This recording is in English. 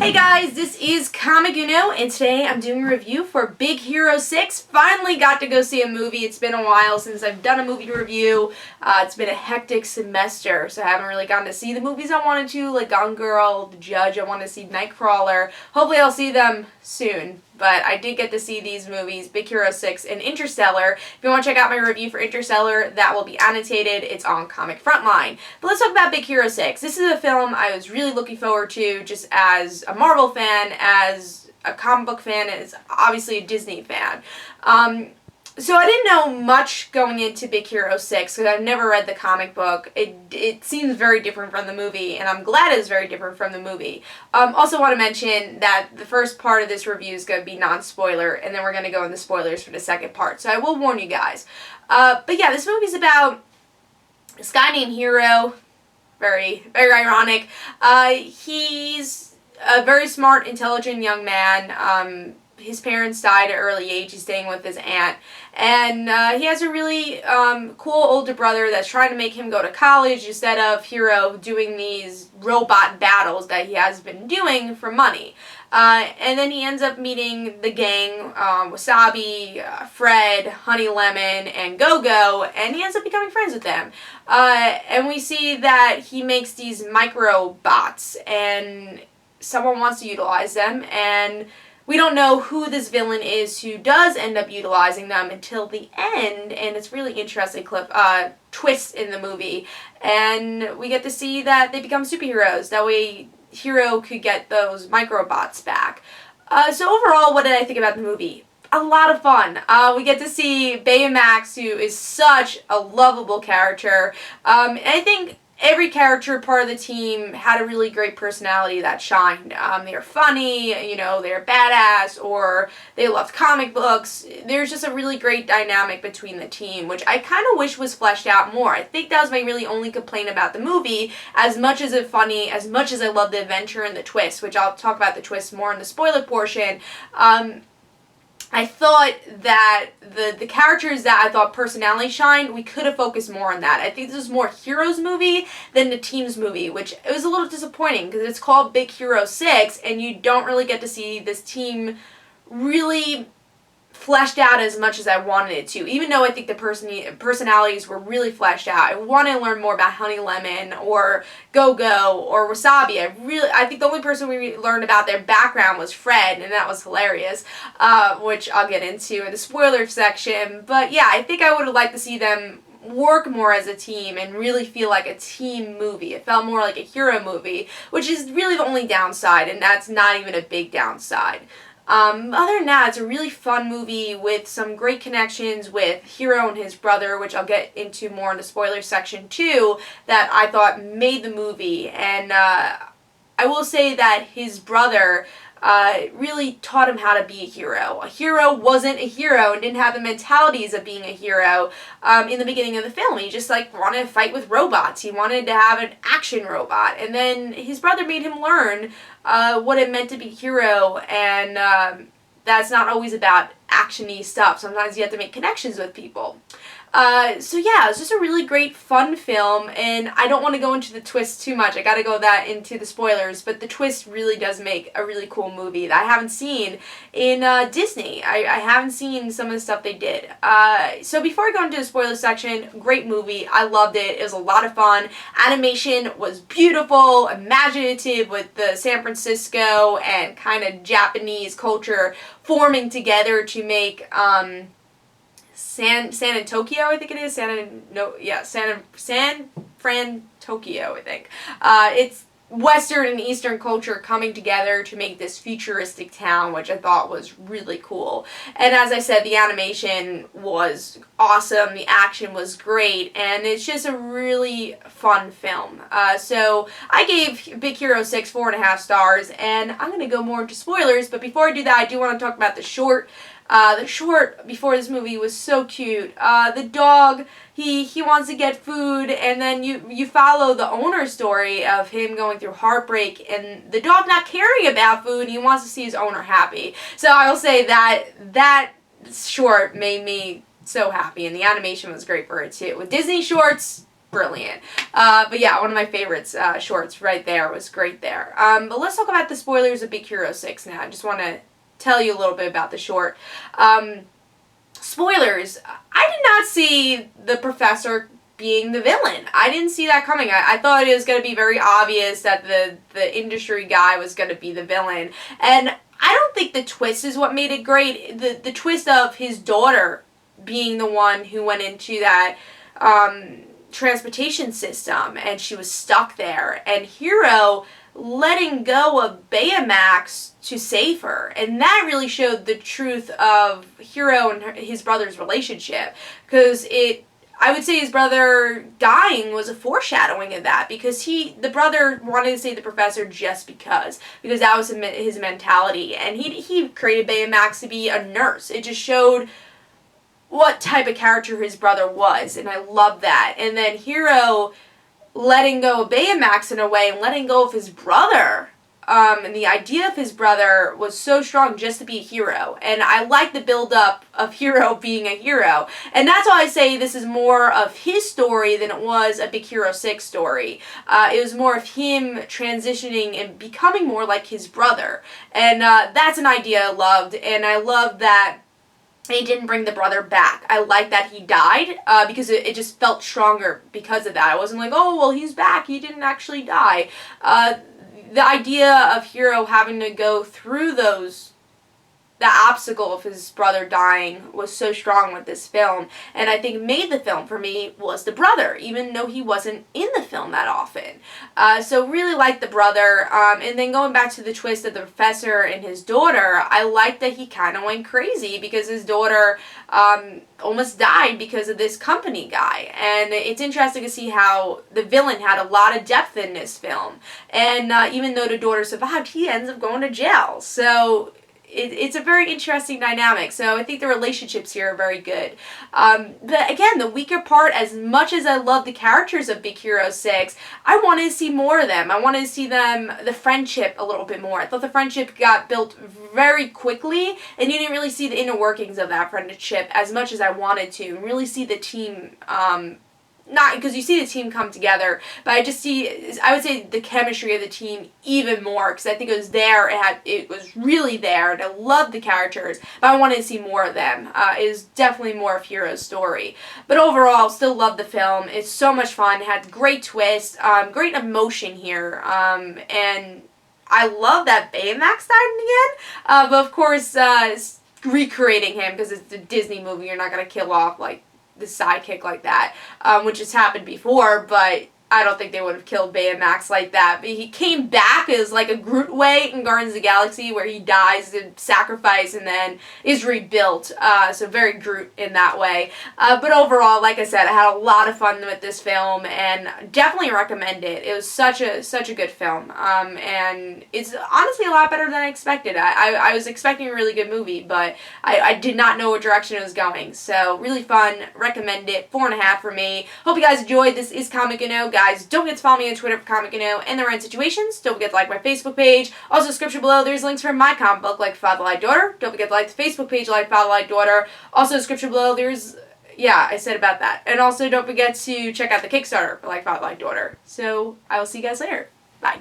Hey guys, this is Comic Uno, and today I'm doing a review for Big Hero 6. Finally got to go see a movie. It's been a while since I've done a movie review. It's been a hectic semester, so I haven't really gotten to see the movies I wanted to, like Gone Girl, The Judge. I want to see Nightcrawler. Hopefully I'll see them soon. But I did get to see these movies, Big Hero 6 and Interstellar. If you want to check out my review for Interstellar, that will be annotated. It's on Comic Frontline. But let's talk about Big Hero 6. This is a film I was really looking forward to just as a Marvel fan, as a comic book fan, and as obviously a Disney fan. So I didn't know much going into Big Hero 6 because I've never read the comic book. It seems very different from the movie, and I'm glad it's very different from the movie. Also want to mention that the first part of this review is going to be non-spoiler, and then we're going to go into spoilers for the second part. So I will warn you guys. But yeah, this movie's about this guy named Hero. Very, very ironic. He's a very smart, intelligent young man. His parents died at an early age. He's staying with his aunt. And he has a really cool older brother that's trying to make him go to college instead of Hero doing these robot battles that he has been doing for money. And then he ends up meeting the gang, Wasabi, Fred, Honey Lemon, and Go-Go, and he ends up becoming friends with them. And we see that he makes these micro bots, and someone wants to utilize them, and we don't know who this villain is who does end up utilizing them until the end, and it's really interesting twist in the movie. And we get to see that they become superheroes. That way Hero could get those microbots back. So overall, what did I think about the movie? A lot of fun. We get to see Baymax, who is such a lovable character. And I think every character part of the team had a really great personality that shined. They're funny, you know, they're badass, or they loved comic books. There's just a really great dynamic between the team, which I kind of wish was fleshed out more. I think that was my really only complaint about the movie. As much as it's funny, as much as I love the adventure and the twist, which I'll talk about the twist more in the spoiler portion, I thought that the characters that I thought personality shined, we could have focused more on that. I think this was more Hero's movie than the team's movie, which it was a little disappointing because it's called Big Hero 6 and you don't really get to see this team really fleshed out as much as I wanted it to, even though I think the personalities were really fleshed out. I wanted to learn more about Honey Lemon or Go-Go or Wasabi. I think the only person we learned about their background was Fred, and that was hilarious, which I'll get into in the spoiler section. But yeah, I think I would have liked to see them work more as a team and really feel like a team movie. It felt more like a hero movie, which is really the only downside, and that's not even a big downside. Other than that, it's a really fun movie with some great connections with Hero and his brother, which I'll get into more in the spoiler section too, that I thought made the movie. And I will say that his brother really taught him how to be a hero. A hero wasn't a hero and didn't have the mentalities of being a hero in the beginning of the film. He just wanted to fight with robots. He wanted to have an action robot. And then his brother made him learn what it meant to be a hero, and that's not always about action-y stuff. Sometimes you have to make connections with people. So yeah, it's just a really great, fun film, and I don't want to go into the twist too much. I gotta go into the spoilers, but the twist really does make a really cool movie that I haven't seen in Disney. I haven't seen some of the stuff they did. So before I go into the spoiler section, great movie. I loved it. It was a lot of fun. Animation was beautiful, imaginative with the San Francisco and kind of Japanese culture forming together to make San Tokyo, I think it is. San Fran Tokyo, I think. It's Western and Eastern culture coming together to make this futuristic town, which I thought was really cool. And as I said, the animation was awesome, the action was great, and it's just a really fun film. So I gave Big Hero 6 4.5 stars, and I'm going to go more into spoilers, but before I do that, I do want to talk about the short. The short before this movie was so cute. The dog, he wants to get food, and then you follow the owner's story of him going through heartbreak and the dog not caring about food, and he wants to see his owner happy. So I will say that short made me so happy, and the animation was great for it too. With Disney shorts, brilliant. But yeah, one of my favorites, shorts right there, was great there. But let's talk about the spoilers of Big Hero 6 now. I just want to tell you a little bit about the short. Spoilers, I did not see the professor being the villain. I didn't see that coming. I thought it was going to be very obvious that the industry guy was going to be the villain. And I don't think the twist is what made it great. The twist of his daughter being the one who went into that transportation system and she was stuck there, and Hero letting go of Baymax to save her. And that really showed the truth of Hero and his brother's relationship, because I would say his brother dying was a foreshadowing of that, because the brother wanted to save the professor just because that was his mentality, and he created Baymax to be a nurse. It just showed what type of character his brother was, and I love that. And then Hero letting go of Baymax in a way and letting go of his brother. And the idea of his brother was so strong just to be a hero. And I like the build-up of Hero being a hero. And that's why I say this is more of his story than it was a Big Hero 6 story. It was more of him transitioning and becoming more like his brother. And that's an idea I loved. And I love that he didn't bring the brother back. I like that he died, because it just felt stronger because of that. I wasn't like, oh, well, he's back. He didn't actually die. The idea of Hero having to go through the obstacle of his brother dying was so strong with this film, and I think made the film for me was the brother, even though he wasn't in the film that often. So really liked the brother, and then going back to the twist of the professor and his daughter, I liked that he kind of went crazy because his daughter almost died because of this company guy, and it's interesting to see how the villain had a lot of depth in this film, and even though the daughter survived, he ends up going to jail. So it's a very interesting dynamic. So I think the relationships here are very good. But again, the weaker part, as much as I love the characters of Big Hero 6, I wanted to see more of them. I wanted to see the friendship a little bit more. I thought the friendship got built very quickly, and you didn't really see the inner workings of that friendship as much as I wanted to, and really see the team, not because you see the team come together, but I would say the chemistry of the team even more, because I think it was there, it was really there, and I loved the characters, but I wanted to see more of them. It is definitely more of Hero's story. But overall, still love the film. It's so much fun. It had great twist, great emotion here, and I love that Baymax died in the end, but of course, recreating him, because it's a Disney movie, you're not going to kill off, like, the sidekick like that, which has happened before, but I don't think they would have killed Baymax like that. But he came back as like a Groot way in Guardians of the Galaxy, where he dies and sacrifice and then is rebuilt. So very Groot in that way. But overall, like I said, I had a lot of fun with this film and definitely recommend it. It was such a good film. And it's honestly a lot better than I expected. I was expecting a really good movie, but I did not know what direction it was going. So really fun. Recommend it. 4.5 for me. Hope you guys enjoyed. This is Comic Uno. Guys, don't forget to follow me on Twitter for Comic Uno and the Rent Situations. Don't forget to like my Facebook page. Also, description below, there's links for my comic book, Like Father Like Daughter. Don't forget to like the Facebook page, Like Father Like Daughter. Also, description below, there's, yeah, I said about that. And also, don't forget to check out the Kickstarter for Like Father Like Daughter. So, I will see you guys later. Bye.